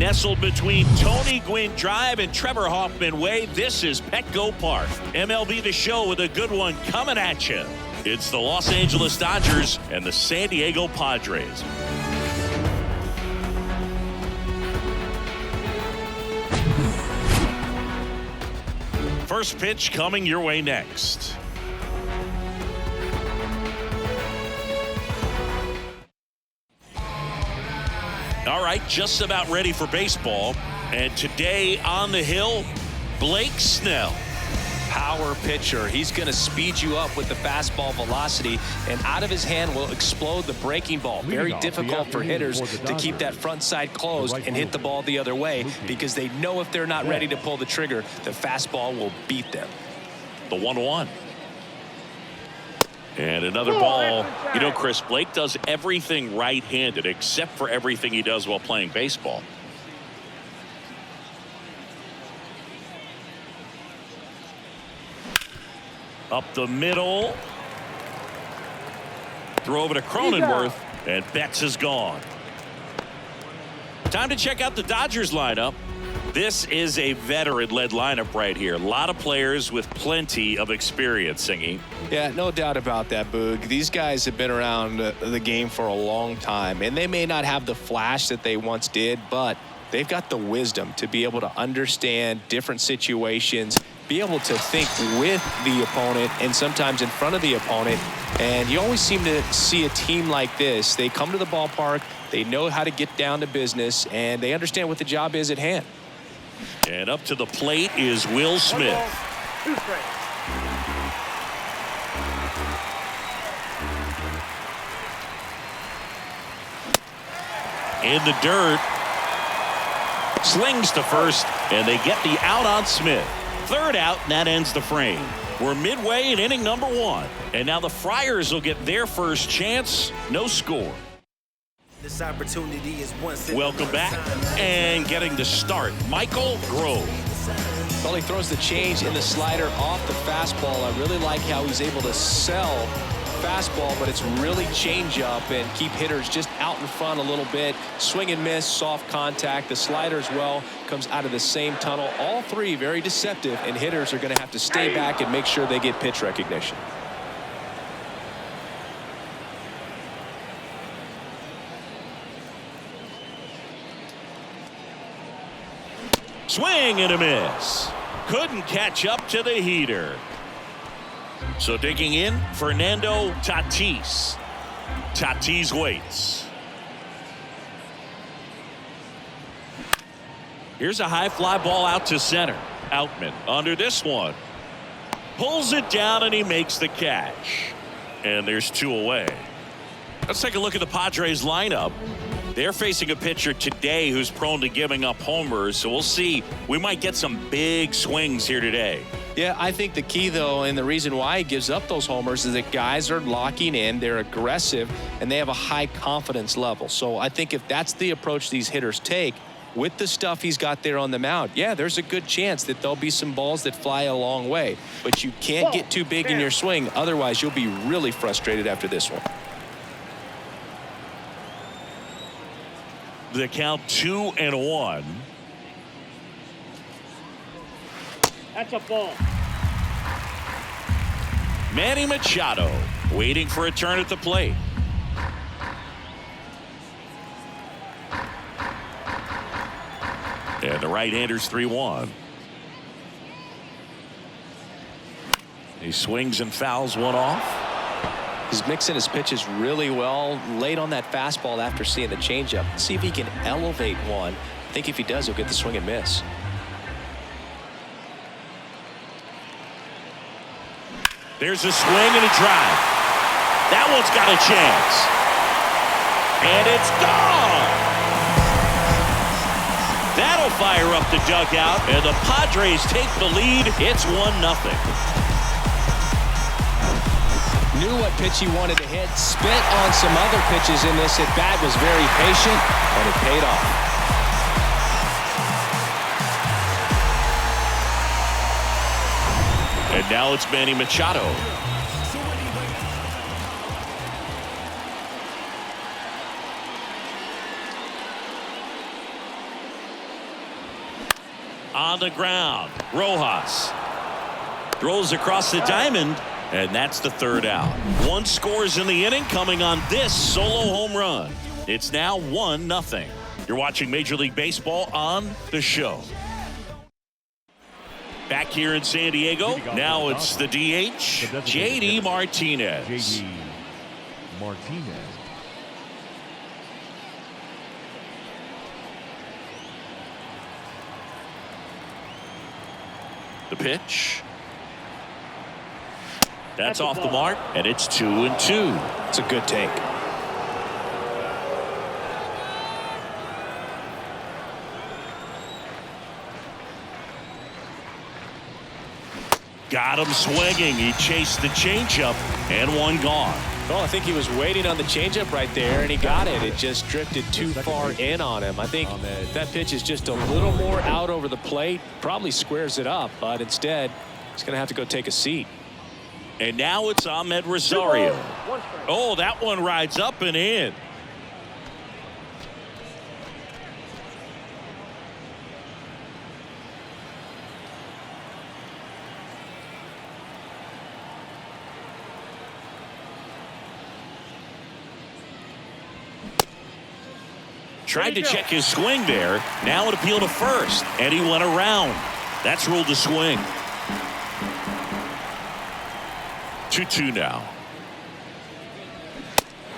Nestled between Tony Gwynn Drive and Trevor Hoffman Way, this is Petco Park. MLB The Show with a good one coming at you. It's the Los Angeles Dodgers and the San Diego Padres. First pitch coming your way next. All right, just about ready for baseball. And today on the hill, Blake Snell. Power pitcher. He's going to speed you up with the fastball velocity, and out of his hand will explode the breaking ball. Very difficult for hitters to keep that front side closed and hit the ball the other way, because they know if they're not ready to pull the trigger, the fastball will beat them. The 1-1. And another ball. You know, Chris, Blake does everything right-handed except for everything he does while playing baseball. Up the middle. Throw over to Cronenworth, and Betts is gone. Time to check out the Dodgers lineup. This is a veteran-led lineup right here. A lot of players with plenty of experience, Singy. Yeah, no doubt about that, Boog. These guys have been around the game for a long time, and they may not have the flash that they once did, but they've got the wisdom to be able to understand different situations, be able to think with the opponent and sometimes in front of the opponent. And you always seem to see a team like this. They come to the ballpark, they know how to get down to business, and they understand what the job is at hand. And up to the plate is Will Smith. In the dirt. Slings to first, and they get the out on Smith. Third out, and that ends the frame. We're midway in inning number 1. And now the Friars will get their first chance. No score. This opportunity is once. Welcome back. And getting the start, Michael Grove. Well, he throws the change in the slider off the fastball. I really like how he's able to sell fastball, but it's really change up and keep hitters just out in front a little bit. Swing and miss, soft contact. The slider as well comes out of the same tunnel. All three very deceptive, and hitters are going to have to stay back and make sure they get pitch recognition. Swing and a miss. Couldn't catch up to the heater. So digging in, Fernando Tatis. Tatis waits. Here's a high fly ball out to center. Outman under this one. Pulls it down, and he makes the catch. And there's 2 away. Let's take a look at the Padres lineup. They're facing a pitcher today who's prone to giving up homers, so we'll see. We might get some big swings here today. Yeah, I think the key, though, and the reason why he gives up those homers is that guys are locking in, they're aggressive, and they have a high confidence level. So I think if that's the approach these hitters take, with the stuff he's got there on the mound, yeah, there's a good chance that there'll be some balls that fly a long way. But you can't get too big in your swing, otherwise you'll be really frustrated after this one. The count 2-1. That's a ball. Manny Machado waiting for a turn at the plate. And the right-hander's 3-1. He swings and fouls one off. He's mixing his pitches really well late on that fastball after seeing the changeup. See if he can elevate one. I think if he does, he'll get the swing and miss. There's a swing and a drive. That one's got a chance. And it's gone. That'll fire up the dugout, and the Padres take the lead. It's 1-0. Knew what pitch he wanted to hit. Spit on some other pitches in this at bat. Was very patient, and it paid off. And now it's Manny Machado. On the ground, Rojas throws across the diamond, and that's the third out. One scores in the inning coming on this solo home run. It's now 1-0. You're watching Major League Baseball on the show. Back here in San Diego, now it's the DH, J.D. Martinez. J.D. Martinez. The pitch. That's off the mark, and it's 2-2. It's a good take. Got him swinging. He chased the changeup, and one gone. Well, I think he was waiting on the changeup right there, and he got it. It just drifted too far in on him. I think that pitch is just a little more out over the plate. Probably squares it up, but instead, he's going to have to go take a seat. And now it's Ahmed Rosario. Oh, that one rides up and in. Tried to check his swing there. Now it appealed to first, and he went around. That's ruled a swing. 2-2 now.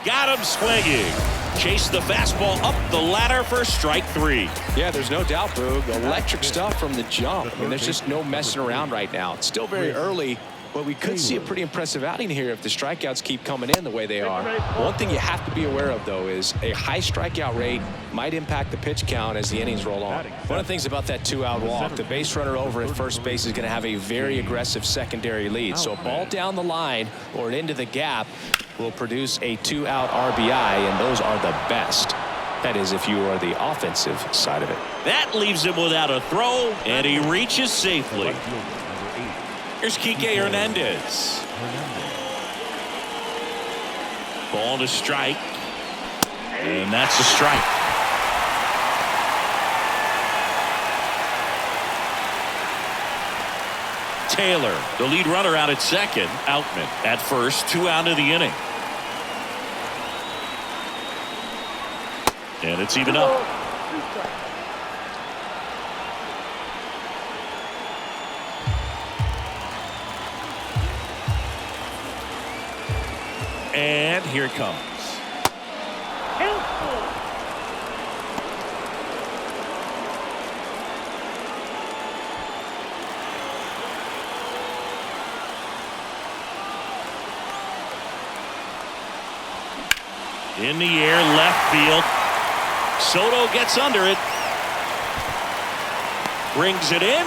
Got him swinging. Chased the fastball up the ladder for strike 3. Yeah, there's no doubt, Boog. Electric stuff from the jump. I mean, there's just no messing around right now. It's still very early, but we could see a pretty impressive outing here if the strikeouts keep coming in the way they are. One thing you have to be aware of, though, is a high strikeout rate might impact the pitch count as the innings roll on. One of the things about that 2-out walk, the base runner over at first base is going to have a very aggressive secondary lead. So a ball down the line or into the gap will produce a 2-out RBI, and those are the best. That is, if you are the offensive side of it. That leaves him without a throw, and he reaches safely. Here's Kike Hernandez. Ball to strike. And that's a strike. Taylor, the lead runner out at second. Outman at first, 2 out of the inning. And it's even up. And here it comes. In the air, left field. Soto gets under it. Brings it in.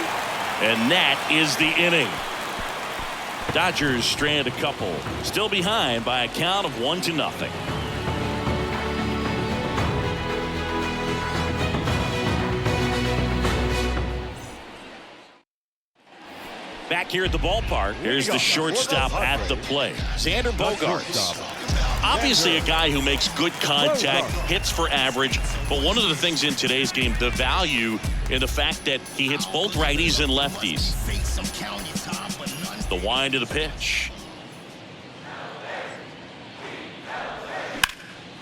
And that is the inning. Dodgers strand a couple. Still behind by a count of 1-0. Back here at the ballpark, there's the shortstop at the plate. Xander Bogaerts. Obviously a guy who makes good contact, hits for average, but one of the things in today's game, the value in the fact that he hits both righties and lefties. The wind of the pitch.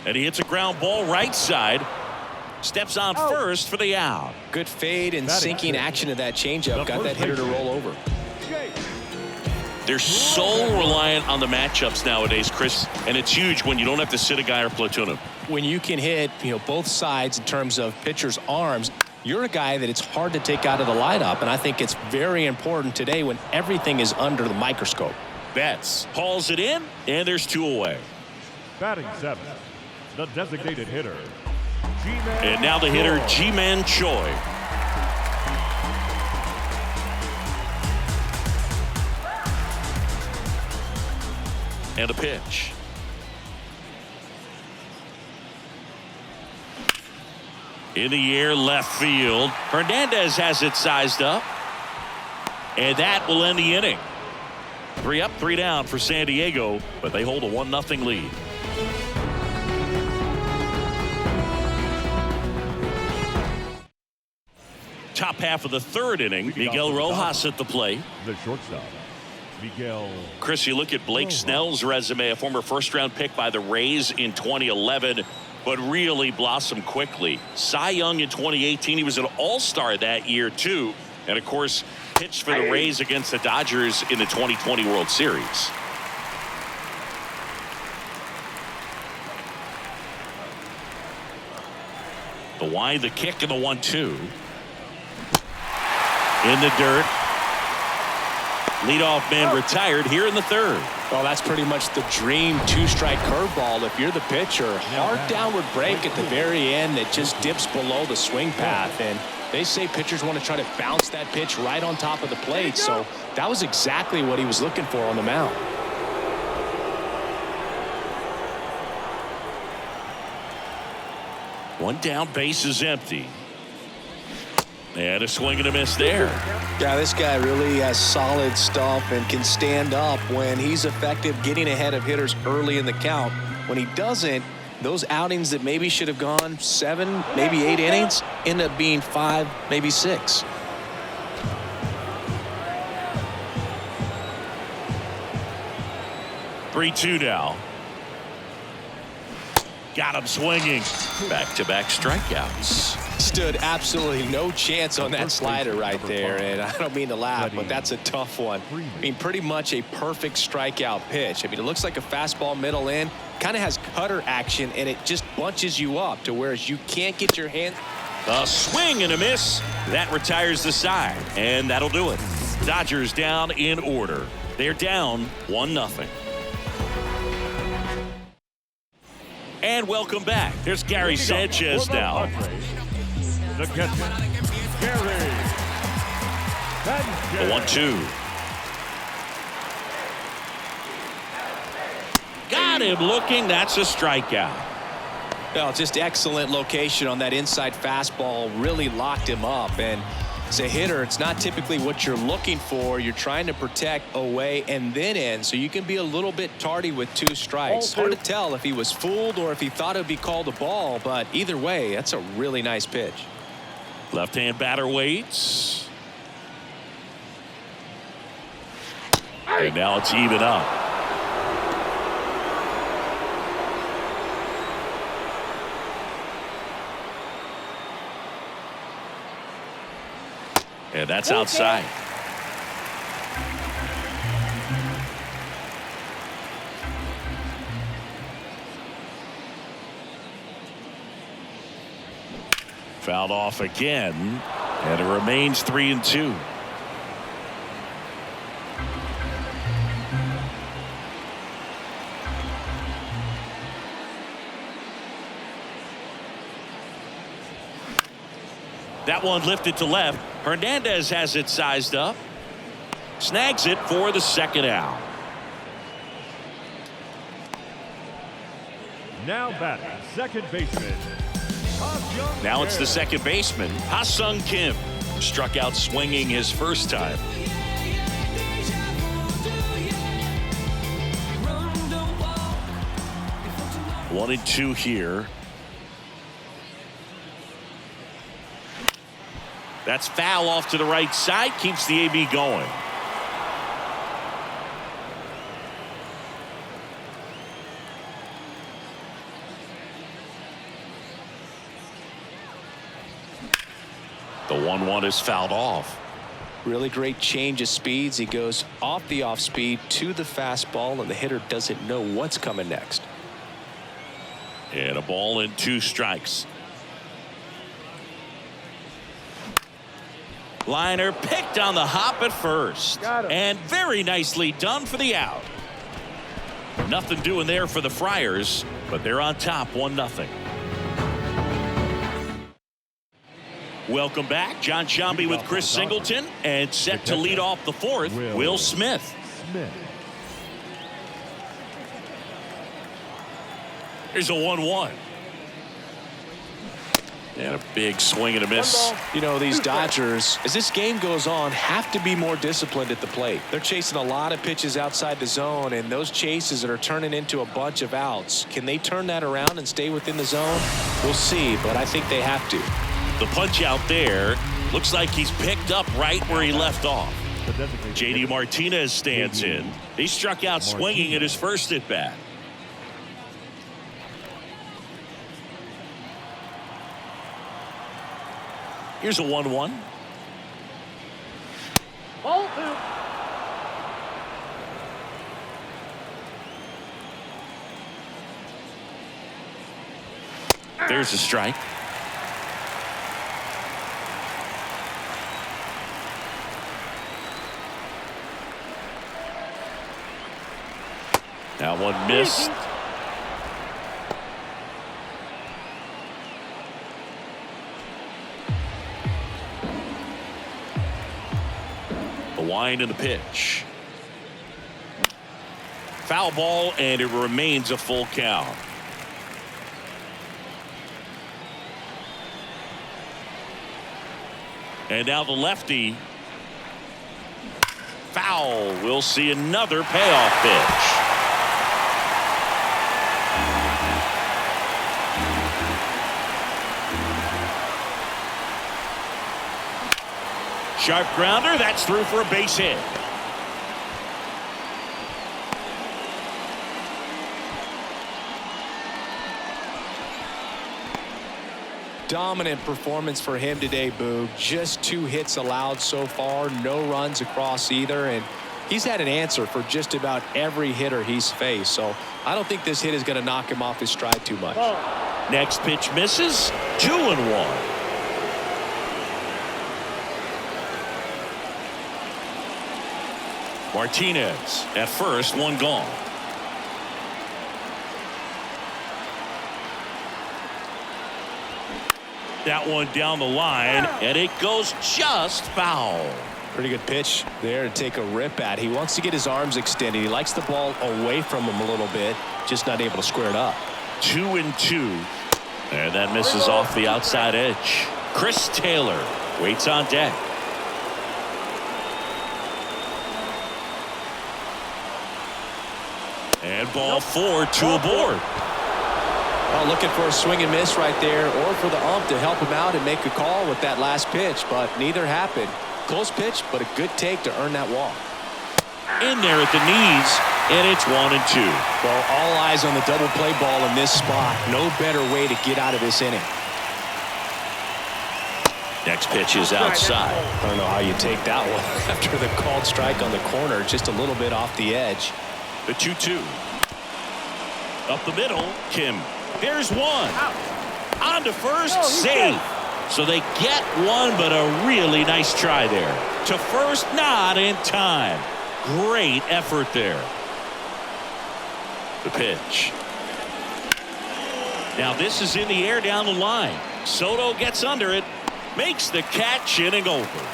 And he hits a ground ball right side. Steps on first for the out. Good fade and sinking action of that changeup. Got that hitter to roll over. They're so reliant on the matchups nowadays, Chris, and it's huge when you don't have to sit a guy or platoon him. When you can hit, both sides in terms of pitchers' arms, you're a guy that it's hard to take out of the lineup, and I think it's very important today when everything is under the microscope. Betts hauls it in, and there's 2 away. Batting 7, the designated hitter. And now the hitter, Ji-Man Choi. And a pitch. In the air, left field. Hernandez has it sized up. And that will end the inning. 3 up, 3 down for San Diego, but they hold a 1-0 lead. top half of the third inning. Miguel Rojas at the plate. The shortstop, Miguel. Chris, you look at Blake Rojas. Snell's resume, a former first-round pick by the Rays in 2011, but really blossomed quickly. Cy Young in 2018. He was an all-star that year, too. And, of course, pitched for the Rays against the Dodgers in the 2020 World Series. The wind, the kick, and the 1-2. In the dirt. Leadoff man retired here in the third. Well, that's pretty much the dream two-strike curveball if you're the pitcher. Hard downward break at the very end that just dips below the swing path. And they say pitchers want to try to bounce that pitch right on top of the plate. So that was exactly what he was looking for on the mound. One down, base is empty. And a swing and a miss there. Yeah, this guy really has solid stuff and can stand up when he's effective getting ahead of hitters early in the count. When he doesn't, those outings that maybe should have gone 7, maybe 8 innings end up being 5, maybe 6. Three-two now. Got him swinging. Back-to-back strikeouts. Stood absolutely no chance on that slider right there, and I don't mean to laugh, but that's a tough one. I mean, pretty much a perfect strikeout pitch. I mean, it looks like a fastball middle in, kind of has cutter action, and it just bunches you up to whereas you can't get your hand. A swing and a miss. That retires the side, and that'll do it. Dodgers down in order. They're down 1-0. And welcome back. There's Gary Sanchez now. The catcher, Gary Sanchez. The 1-2. Got him looking. That's a strikeout. Well, just excellent location on that inside fastball. Really locked him up. And as a hitter, it's not typically what you're looking for. You're trying to protect away and then in, so you can be a little bit tardy with 2 strikes. Hard to tell if he was fooled or if he thought it would be called a ball, but either way, that's a really nice pitch. Left-hand batter waits. And now it's even up. And that's outside. Fouled off again, and it remains 3-2. That one lifted to left. Hernandez has it sized up. Snags it for the second out. Now batting, second baseman. Now it's the second baseman, Ha-Sung Kim. Struck out swinging his first time. 1-2 here. That's foul off to the right side. Keeps the AB going. The 1-1 is fouled off. Really great change of speeds. He goes off the off speed to the fastball, and the hitter doesn't know what's coming next. And a ball and 2 strikes. Liner picked on the hop at first. And very nicely done for the out. Nothing doing there for the Friars, but they're on top 1-0. Welcome back. John Shambi with Chris Singleton, and set to lead off the fourth, Will Smith. Here's a 1-1. And a big swing and a miss. You know, these Dodgers, as this game goes on, have to be more disciplined at the plate. They're chasing a lot of pitches outside the zone, and those chases that are turning into a bunch of outs. Can they turn that around and stay within the zone? We'll see, but I think they have to. The punch out there, Looks like he's picked up right where he left off. The designated JD hitter. Martinez stands in. He struck out swinging at his first at bat. Here's a 1-1. Ball 2. There's a strike. That one missed. The wind and the pitch. Foul ball, and it remains a full count. And now the lefty. Foul. We'll see another payoff pitch. Sharp grounder. That's through for a base hit. Dominant performance for him today, Boog. Just 2 hits allowed so far, no runs across either, and he's had an answer for just about every hitter he's faced. So I don't think this hit is going to knock him off his stride too much. Next pitch misses. 2-1. Martinez at first, one gone. That one down the line, and it goes just foul. Pretty good pitch there to take a rip at. He wants to get his arms extended. He likes the ball away from him a little bit, just not able to square it up. 2-2, and that misses off the outside edge. Chris Taylor waits on deck. And ball 4, 2 aboard. Well, looking for a swing and miss right there, or for the ump to help him out and make a call with that last pitch, but neither happened. Close pitch, but a good take to earn that walk. In there at the knees, and it's 1-2. Well, all eyes on the double play ball in this spot. No better way to get out of this inning. Next pitch is outside. I don't know how you take that one after the called strike on the corner, just a little bit off the edge. The 2-2. Up the middle, Kim. There's one. On to first, safe. So they get one, but a really nice try there. To first, not in time. Great effort there. The pitch. Now this is in the air down the line. Soto gets under it, makes the catch, inning over.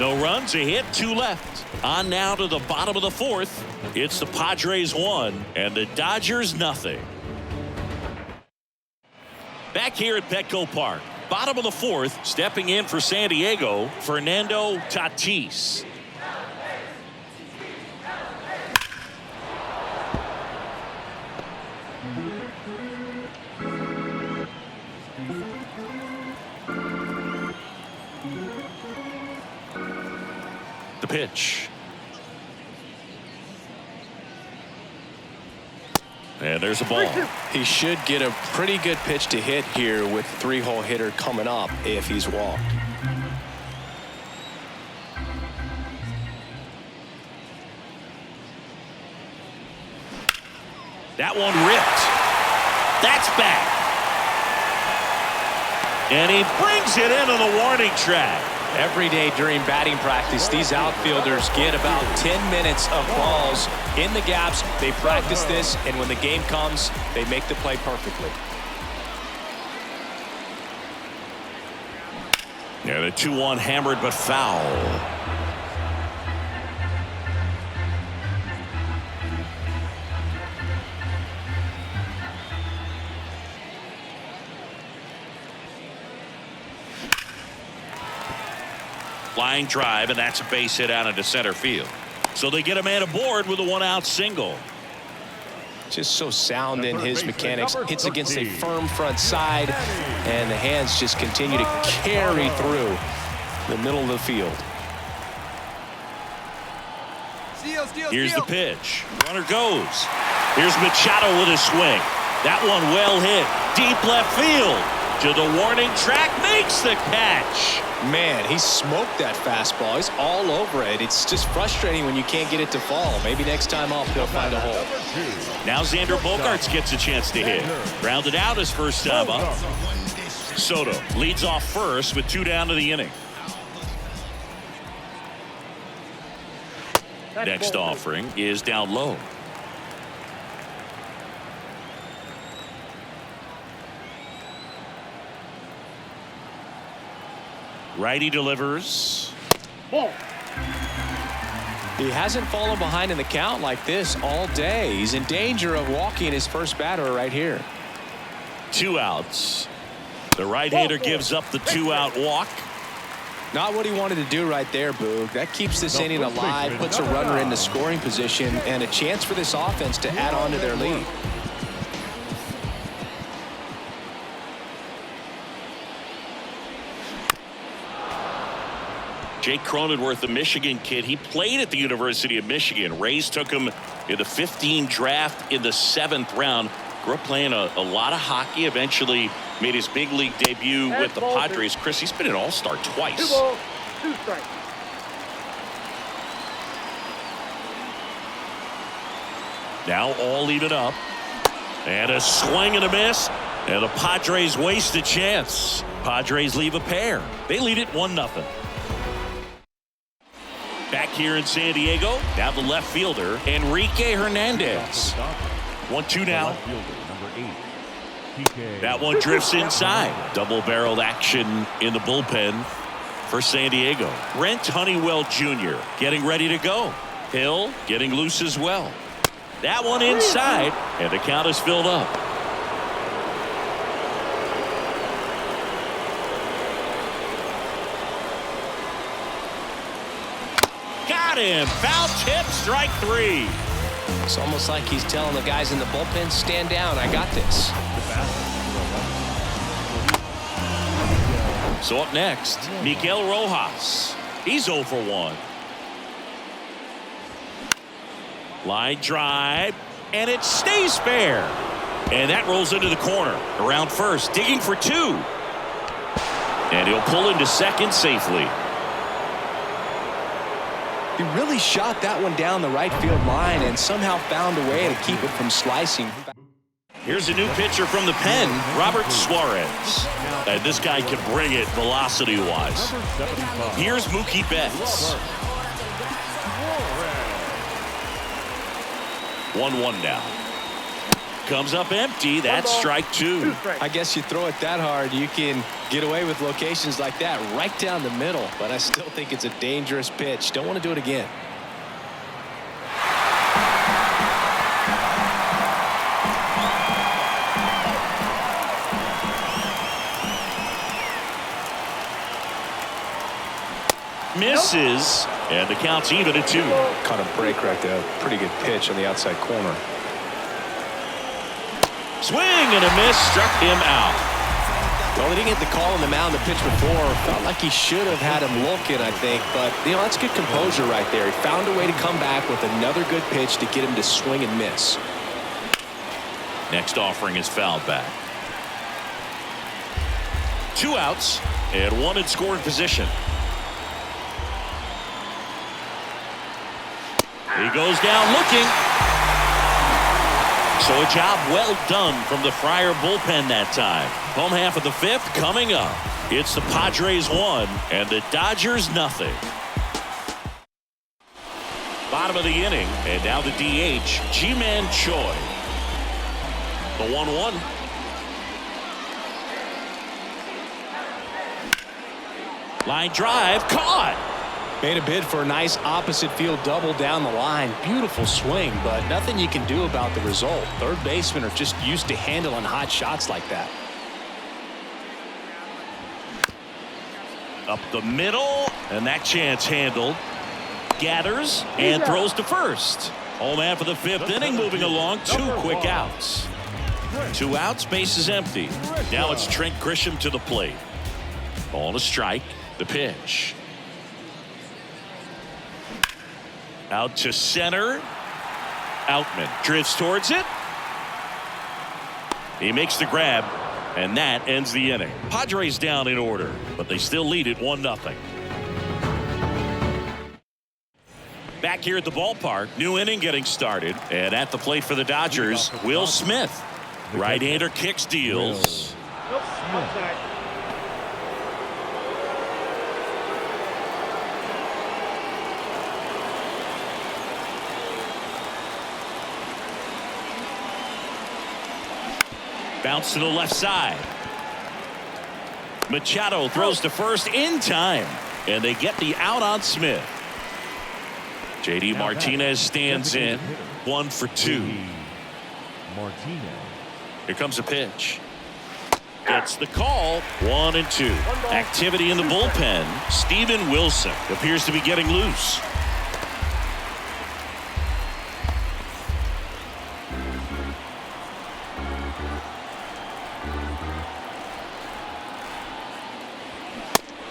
No runs, a hit, 2 left. On now to the bottom of the 4th. It's the Padres 1 and the Dodgers nothing. Back here at Petco Park, bottom of the 4th, stepping in for San Diego, Fernando Tatis. The pitch. And there's a ball. He should get a pretty good pitch to hit here with 3-hole hitter coming up if he's walked. That one ripped. That's back. And he brings it into the warning track. Every day during batting practice, these outfielders get about 10 minutes of balls in the gaps. They practice this, and when the game comes, they make the play perfectly. Yeah, the 2-1 hammered but foul. Line drive, and that's a base hit out into center field. So they get a man aboard with a 1-out single. Just so sound in his mechanics. Hits against a firm front side, and the hands just continue to carry through. the middle of the field. Here's the pitch. Runner goes. Here's Machado with a swing. That one well hit. Deep left field. To the warning track. Makes the catch. Man, he smoked that fastball. He's all over it. It's just frustrating when you can't get it to fall. Maybe next time up he'll find a hole. Now Xander Bogaerts gets a chance to hit. Grounded out his first time up. Soto leads off first with 2 down to the inning. Next offering is down low. Righty delivers. Ball. He hasn't fallen behind in the count like this all day. He's in danger of walking his first batter right here. 2 outs. The right-hander gives up the 2-out walk. Not what he wanted to do right there, Boog. That keeps this inning alive, puts a runner into scoring position, and a chance for this offense to add on to their lead. Jake Cronenworth, the Michigan kid, he played at the University of Michigan. Rays took him in the 15 draft in the 7th round. Grew up playing a lot of hockey. Eventually made his big league debut with the Padres. Chris, he's been an all-star twice. 2 balls, 2 strikes. Now all even up. And a swing and a miss. And the Padres waste a chance. Padres leave a pair. They lead it 1-0. Back here in San Diego, now the left fielder, Enrique Hernandez. 1-2 now. That one drifts inside. Double-barreled action in the bullpen for San Diego. Brent Honeywell Jr. getting ready to go. Hill getting loose as well. That one inside, and the count is filled up. Got him. Foul tip, strike 3. It's almost like he's telling the guys in the bullpen, stand down, I got this. So up next, Miguel Rojas. He's 0 for 1. Line drive, and it stays fair. And that rolls into the corner. Around first, digging for 2. And he'll pull into second safely. He really shot that one down the right field line and somehow found a way to keep it from slicing. Here's a new pitcher from the pen, Robert Suarez. And this guy can bring it velocity-wise. Here's Mookie Betts. 1-1 now. Comes up empty. That's strike 2. I guess you throw it that hard, you can get away with locations like that right down the middle. But I still think it's a dangerous pitch. Don't want to do it again. Misses, and the count's even at 2. Caught a break right there. Pretty good pitch on the outside corner. Swing and a miss, struck him out. Well, he didn't get the call on the mound the pitch before. Felt like he should have had him looking, I think. But, you know, that's good composure right there. He found a way to come back with another good pitch to get him to swing and miss. Next offering is fouled back. 2 outs and 1 in scoring position. He goes down looking. So a job well done from the Friar bullpen that time. Home half of the 5th coming up. It's the Padres 1 and the Dodgers nothing. Bottom of the inning, and now the DH, Ji-Man Choi. The 1-1. Line drive, caught. Made a bid for a nice opposite field double down the line. Beautiful swing, but nothing you can do about the result. Third basemen are just used to handling hot shots like that. Up the middle, and that chance handled. Gathers and throws to first. Home half of the 5th inning, moving along. 2 quick outs. 2 outs, base is empty. Now it's Trent Grisham to the plate. Ball to strike. The pitch. Out to center. Outman drifts towards it. He makes the grab, and that ends the inning. Padres down in order, but they still lead it 1-0. Back here at the ballpark, new inning getting started, and at the plate for the Dodgers, Will Smith. Right-hander kicks, deals. Bounce to the left side. Machado throws to first in time, and they get the out on Smith. JD Martinez stands in, 1 for 2. Martinez. Here comes a pitch. Gets the call, 1-2. Activity in the bullpen. Steven Wilson appears to be getting loose.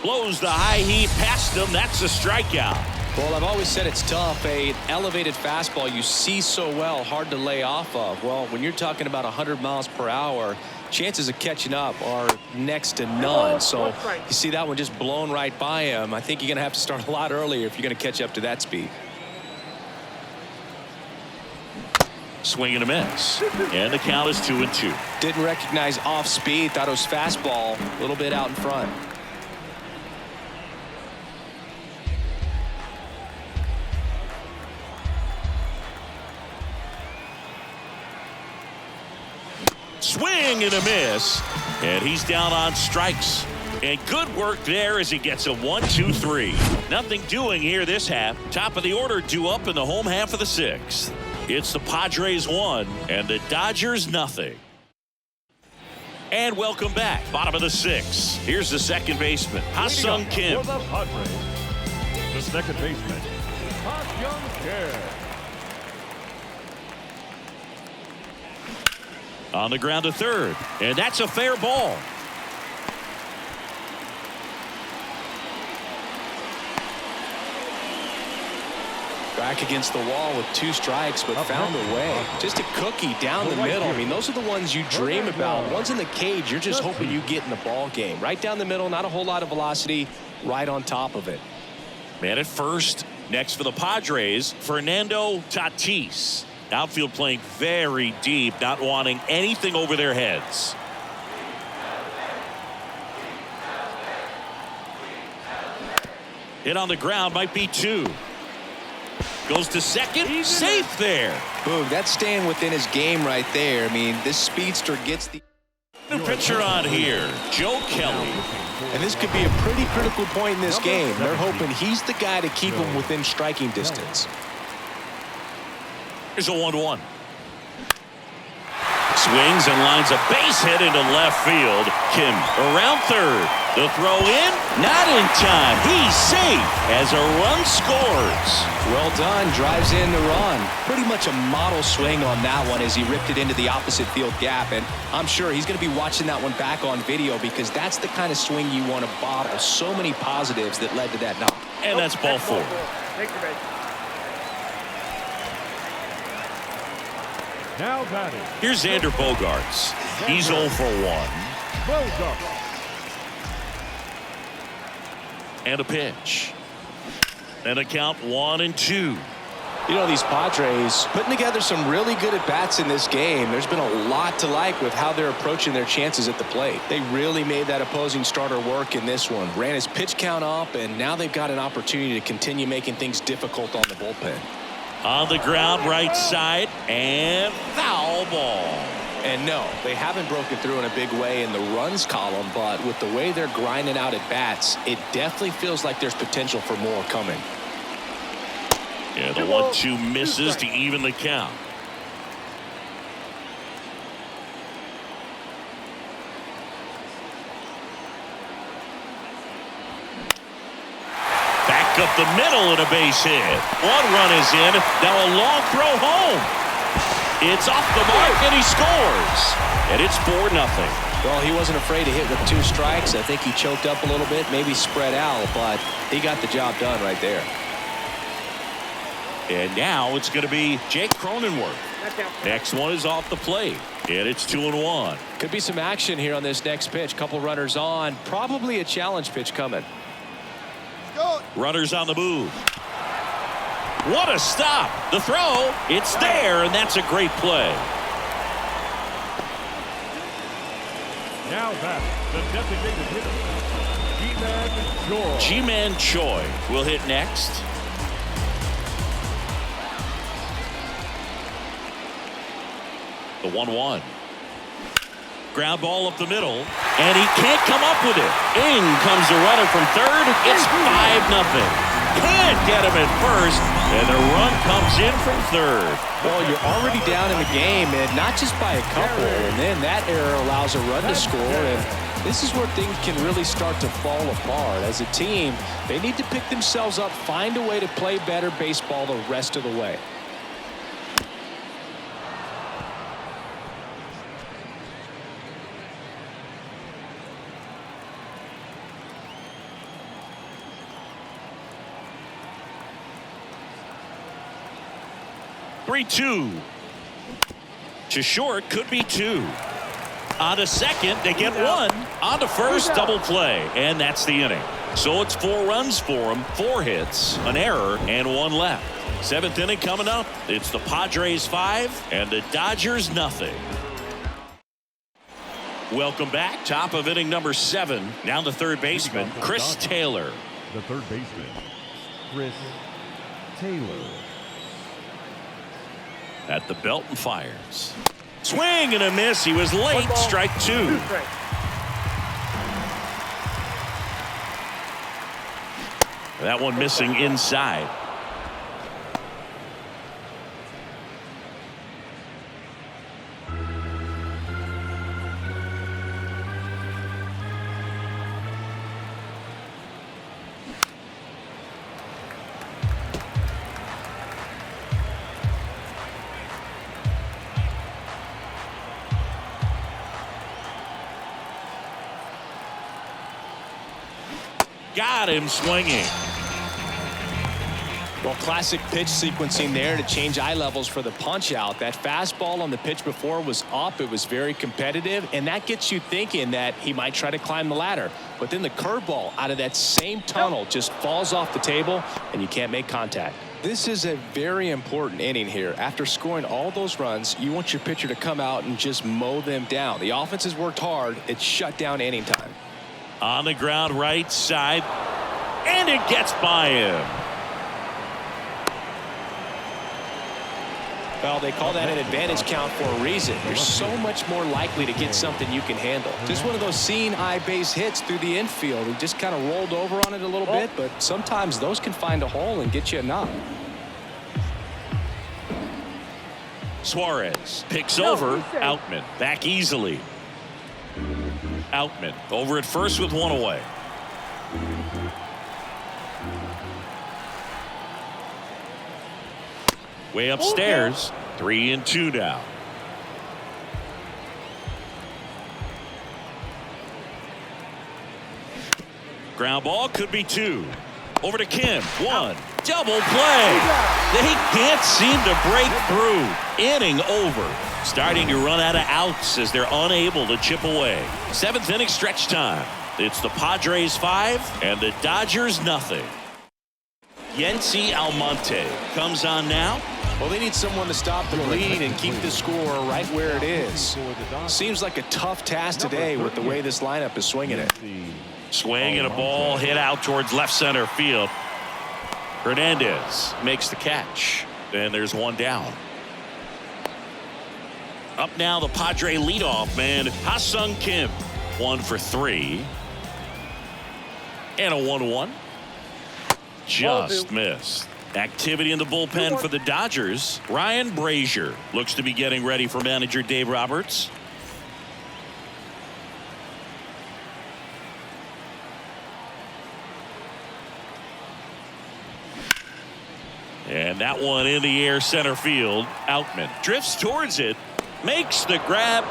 Blows the high heat past him. That's a strikeout. Well, I've always said it's tough. An elevated fastball you see so well, hard to lay off of. Well, when you're talking about 100 miles per hour, chances of catching up are next to none. So you see that one just blown right by him. I think you're going to have to start a lot earlier if you're going to catch up to that speed. Swing and a miss. And the count is 2-2. Didn't recognize off speed. Thought it was fastball. A little bit out in front. Swing and a miss, and he's down on strikes. And good work there as he gets a 1-2-3. Nothing doing here this half. Top of the order due up in the home half of the 6th. It's the Padres 1 and the Dodgers nothing. And welcome back. Bottom of the 6th. Here's the second baseman, Ha-Sung Kim. For the Padres, the second baseman, Ha-Sung Kim. On the ground to third, and that's a fair ball. Back against the wall with 2 strikes, but found a way. Just a cookie down the middle. I mean, those are the ones you dream about. Ones in the cage, you're just hoping you get in the ball game. Right down the middle, not a whole lot of velocity, right on top of it. Man at first. Next for the Padres, Fernando Tatis. Outfield playing very deep, not wanting anything over their heads. Hit on the ground, might be 2. Goes to second, safe there. Boog, that's staying within his game right there. I mean, this speedster gets the New pitcher on here, Joe Kelly. And this could be a pretty critical point in this game. They're hoping he's the guy to keep him within striking distance. Here's a 1-1. Swings and lines a base hit into left field. Kim around third. The throw in, not in time. He's safe as a run scores. Well done. Drives in the run. Pretty much a model swing on that one as he ripped it into the opposite field gap. And I'm sure he's going to be watching that one back on video because that's the kind of swing you want to bottle. So many positives that led to that knock. And that's ball 4. Take your base. Now batting. Here's Xander Bogaerts. He's 0 for 1. Bogaerts. And a pitch. And a count 1-2. You know, these Padres putting together some really good at-bats in this game. There's been a lot to like with how they're approaching their chances at the plate. They really made that opposing starter work in this one. Ran his pitch count up, and now they've got an opportunity to continue making things difficult on the bullpen. On the ground, right side, and foul ball. And no, they haven't broken through in a big way in the runs column, but with the way they're grinding out at bats, it definitely feels like there's potential for more coming. Yeah, the 1-2 misses to even the count. Back up the middle and a base hit. 1 run is in. Now a long throw home. It's off the mark and he scores. And it's 4-0. Well, he wasn't afraid to hit with 2 strikes. I think he choked up a little bit, maybe spread out, but he got the job done right there. And now it's going to be Jake Cronenworth. Next one is off the plate. And it's 2-1. Could be some action here on this next pitch. Couple runners on. Probably a challenge pitch coming. Runners on the move. What a stop. The throw. It's there, and that's a great play. Now that's the designated hitter, G-Man Choi. G-Man Choi will hit next. The 1-1. Ground ball up the middle, and he can't come up with it. In comes the runner from third. It's 5-0. Can't get him at first, and the run comes in from third. Well, you're already down in the game, and not just by a couple, and then that error allows a run to score, and this is where things can really start to fall apart. As a team, they need to pick themselves up, find a way to play better baseball the rest of the way. Two to short, could be two. On to second, they get one. On to first, double play, and that's the inning. So it's 4 runs for him, 4 hits, an error, and 1 left. 7th inning coming up. It's the Padres 5 and the Dodgers 0. Welcome back. Top of inning number 7. Now the third baseman, Chris Taylor. The third baseman, Chris Taylor. At the belt and fires. Swing and a miss. He was late. Strike 2. That one missing inside. Got him swinging. Well, classic pitch sequencing there to change eye levels for the punch out. That fastball on the pitch before was up. It was very competitive, and that gets you thinking that he might try to climb the ladder. But then the curveball out of that same tunnel just falls off the table, and you can't make contact. This is a very important inning here. After scoring all those runs, you want your pitcher to come out and just mow them down. The offense has worked hard. It's shut down inning time. On the ground right side, and it gets by him. Well, they call that an advantage count for a reason. You're so much more likely to get something you can handle. Just one of those seeing eye base hits through the infield. He just kind of rolled over on it a little bit, but sometimes those can find a hole and get you a knock. Suarez picks over Outman. Back easily. Outman over at first with 1 away. Way upstairs. 3-2 now. Ground ball, could be 2. Over to Kim. 1. Double play. They can't seem to break through. Inning over. Starting to run out of outs as they're unable to chip away. 7th inning stretch time. It's the Padres 5 and the Dodgers 0. Yency Almonte comes on now. Well, they need someone to stop the bleed and keep the score right where it is. Seems like a tough task today with the way this lineup is swinging it. Swing and a ball hit out towards left center field. Hernandez makes the catch. And there's 1 down. Up now the Padre leadoff man, Ha-Sung Kim. 1 for 3. And a 1-1. Just missed. Activity in the bullpen for the Dodgers. Ryan Brazier looks to be getting ready for manager Dave Roberts. And that one in the air center field. Outman drifts towards it, makes the grab,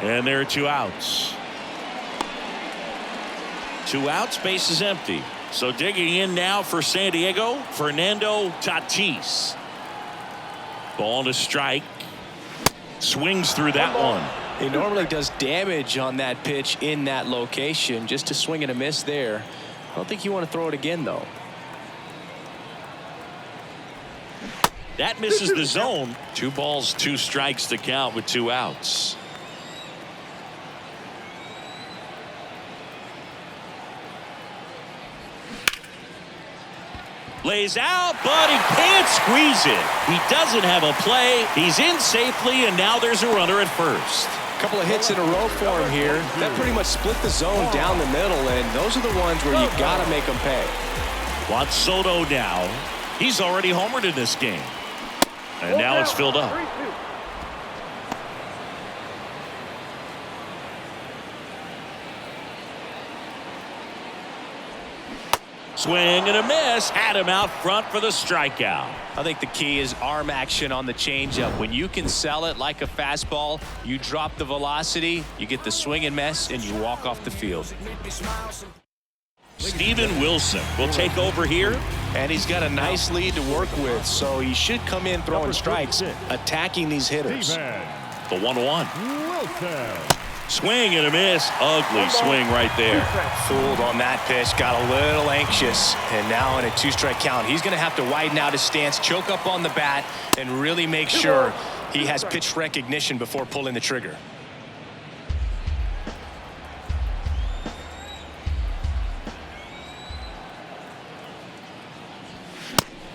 and there are 2 outs. 2 outs, base is empty. So digging in now for San Diego, Fernando Tatis. Ball to strike. Swings through that one. He normally does damage on that pitch in that location. Just a swing and a miss there. I don't think you want to throw it again, though. That misses the zone. 2 balls, 2 strikes to count with 2 outs. Lays out, but he can't squeeze it. He doesn't have a play. He's in safely, and now there's a runner at first. Couple of hits in a row for him here. That pretty much split the zone down the middle, and those are the ones where you got to make them pay. Juan Soto now. He's already homered in this game. And now it's filled up. Swing and a miss. Had him out front for the strikeout. I think the key is arm action on the changeup. When you can sell it like a fastball, you drop the velocity, you get the swing and miss, and you walk off the field. Steven Wilson will take over here. And he's got a nice lead to work with, so he should come in throwing strikes, attacking these hitters. The 1-1. Wilson. Swing and a miss. Ugly swing right there. Fooled on that pitch, got a little anxious, and now in a 2-strike count, he's going to have to widen out his stance, choke up on the bat, and really make sure he has pitch recognition before pulling the trigger.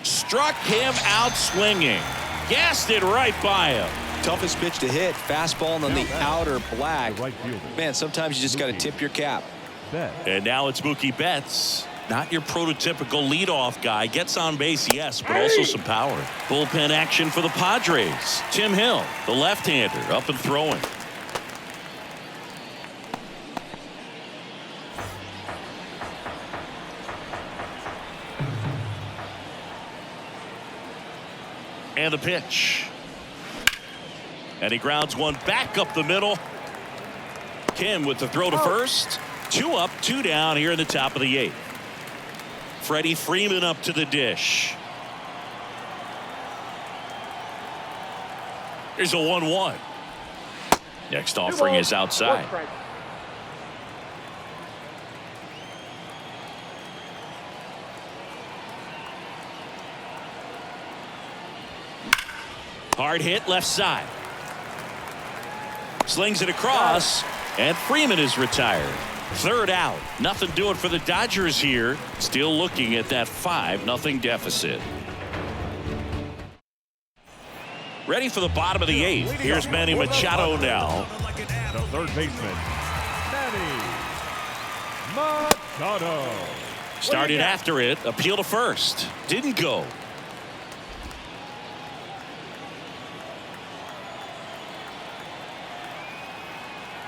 Struck him out swinging. Gassed it right by him. Toughest pitch to hit, fastball on the outer black. Right fielder. Man, sometimes you just got to tip your cap. And now it's Mookie Betts. Not your prototypical leadoff guy. Gets on base, yes, but also some power. Bullpen action for the Padres. Tim Hill, the left-hander, up and throwing. And the pitch. And he grounds one back up the middle. Kim with the throw to first. 2 up, 2 down here in the top of the 8th. Freddie Freeman up to the dish. Here's a 1-1. Next offering is outside. Hard hit left side. Slings it across, and Freeman is retired. 3rd out. Nothing doing for the Dodgers here. Still looking at that 5-0 deficit. Ready for the bottom of the 8th. Here's Manny Machado now. The third baseman, Manny Machado. Started after it. Appeal to first. Didn't go.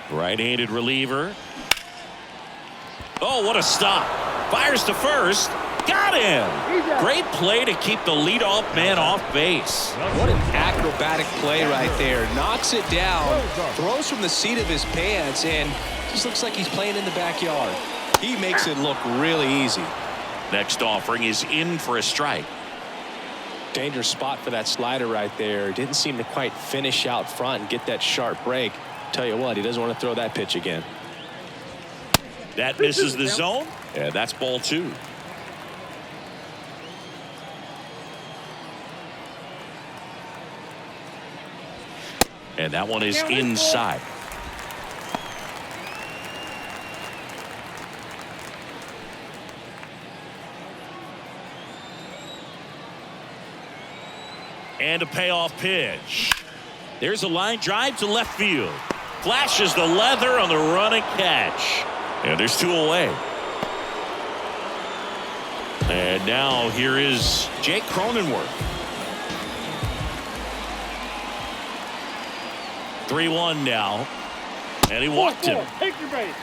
Right-handed reliever. Oh, what a stop. Fires to first. Got him. Great play to keep the leadoff man off base. What an acrobatic play right there. Knocks it down, throws from the seat of his pants, and just looks like he's playing in the backyard. He makes it look really easy. Next offering is in for a strike. Dangerous spot for that slider right there. Didn't seem to quite finish out front and get that sharp break. Tell you what, he doesn't want to throw that pitch again. That misses the zone. Yeah, that's ball 2. And that one is inside. And a payoff pitch. There's a line drive to left field. Flashes the leather on the running catch. And there's 2 away. And now here is Jake Cronenworth. 3-1 now. And he walked him. Take your base.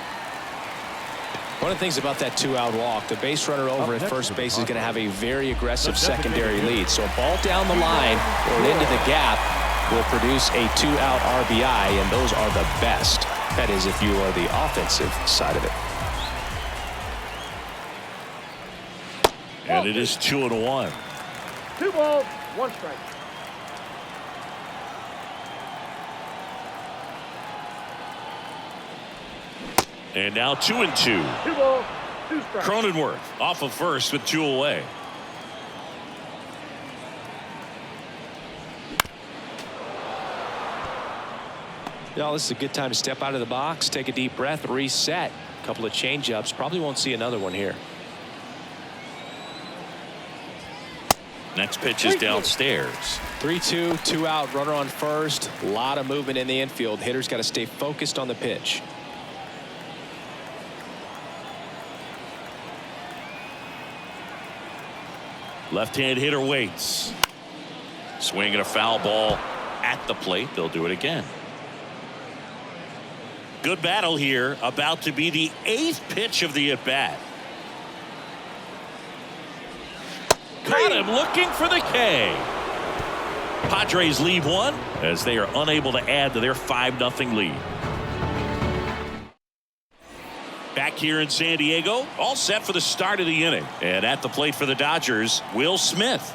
One of the things about that 2-out walk, the base runner over at first base is going to have a very aggressive secondary lead. So a ball down the line or into the gap will produce a 2-out RBI, and those are the best. That is, if you are the offensive side of it. And it is 2-1. 2 balls, 1 strike. And now 2-2. 2 balls, 2 strikes. Cronenworth off of first with 2 away. Yeah, this is a good time to step out of the box, take a deep breath, reset. A couple of change-ups. Probably won't see another one here. Next pitch is downstairs. 3-2, 2 out, runner on first. A lot of movement in the infield. Hitter's got to stay focused on the pitch. Left-hand hitter waits. Swinging a foul ball at the plate. They'll do it again. Good battle here. About to be the 8th pitch of the at-bat. Caught him looking for the K. Padres leave one as they are unable to add to their 5-0 lead. Back here in San Diego, all set for the start of the inning. And at the plate for the Dodgers, Will Smith.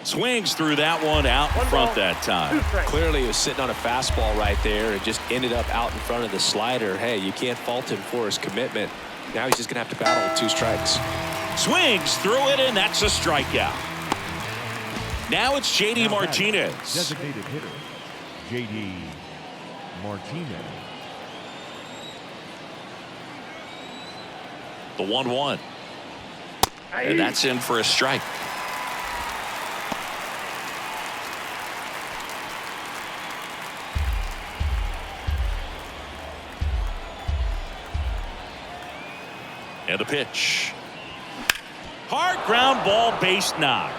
Swings through that one out in front that time. Clearly he was sitting on a fastball right there and just ended up out in front of the slider. Hey, you can't fault him for his commitment. Now he's just going to have to battle with 2 strikes. Swings through it, and that's a strikeout. Now it's J.D. Martinez. Designated hitter, J.D. Martinez. The 1-1. And that's in for a strike. And a pitch. Hard ground ball, base knock.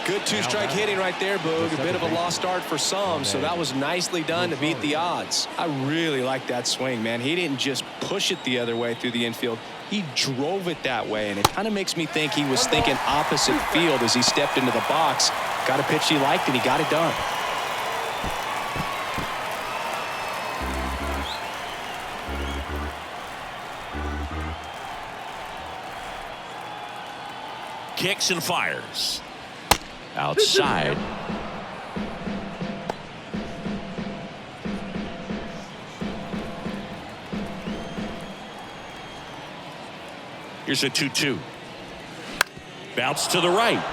Good 2-strike hitting right there, Boog. A bit of a lost start for some, so that was nicely done to beat the odds. I really like that swing, man. He didn't just push it the other way through the infield. He drove it that way, and it kind of makes me think he was thinking opposite field as he stepped into the box. Got a pitch he liked, and he got it done. Kicks and fires. Outside. Here's a 2-2. Bounce to the right.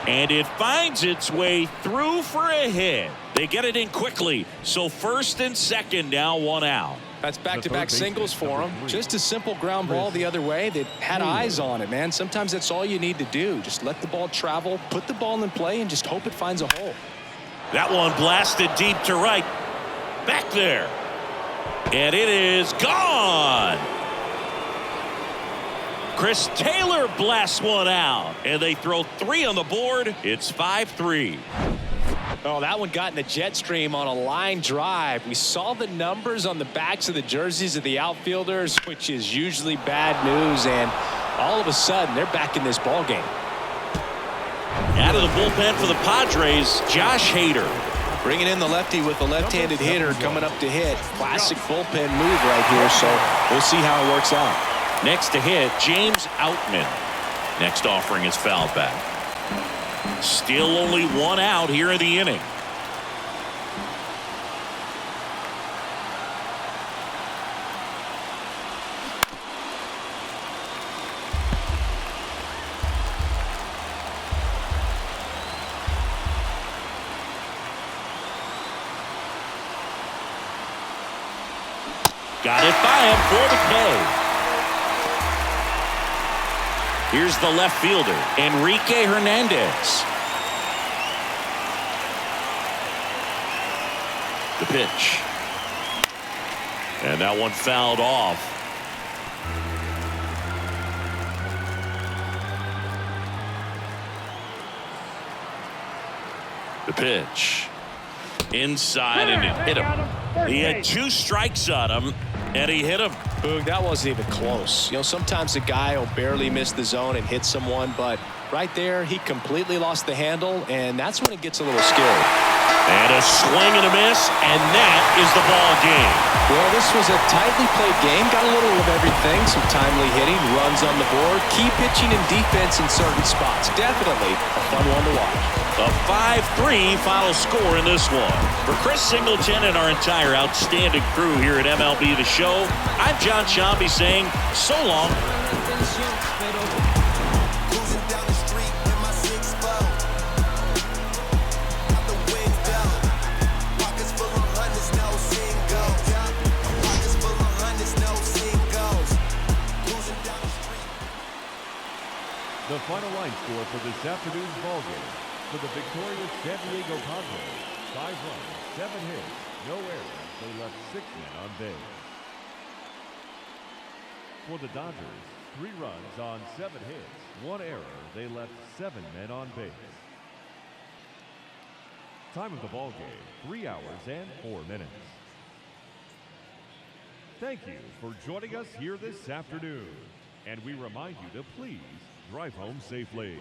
And it finds its way through for a hit. They get it in quickly. So first and second, now 1 out. That's back-to-back singles for him. Just a simple ground ball the other way that had eyes on it, man. Sometimes that's all you need to do. Just let the ball travel, put the ball in play, and just hope it finds a hole. That one blasted deep to right. Back there. And it is gone. Chris Taylor blasts one out. And they throw 3 on the board. It's 5-3. Oh, that one got in the jet stream on a line drive. We saw the numbers on the backs of the jerseys of the outfielders, which is usually bad news, and all of a sudden they're back in this ball game. Out of the bullpen for the Padres, Josh Hader. Bringing in the lefty with the left-handed hitter coming up to hit. Classic bullpen move right here, so we'll see how it works out. Next to hit, James Outman. Next offering is fouled back. Still only 1 out here in the inning. Got it by him for the K. Here's the left fielder, Enrique Hernandez. The pitch. And that one fouled off. The pitch. Inside, and it hit him. He had 2 strikes on him, and he hit him. Boog, that wasn't even close. You know, sometimes a guy will barely miss the zone and hit someone, but right there, he completely lost the handle, and that's when it gets a little scary. And a swing and a miss, and that is the ball game. Well, this was a tightly played game. Got a little of everything. Some timely hitting, runs on the board, key pitching and defense in certain spots. Definitely a fun one to watch. A 5-3 final score in this one. For Chris Singleton and our entire outstanding crew here at MLB The Show, I'm John Shambi saying so long. The final line score for this afternoon's ballgame. For the victorious San Diego Padres, 5 runs, 7 hits, no errors. They left 6 men on base. For the Dodgers, 3 runs on 7 hits, 1 error. They left 7 men on base. Time of the ballgame, 3 hours and 4 minutes. Thank you for joining us here this afternoon. And we remind you to please drive home safely.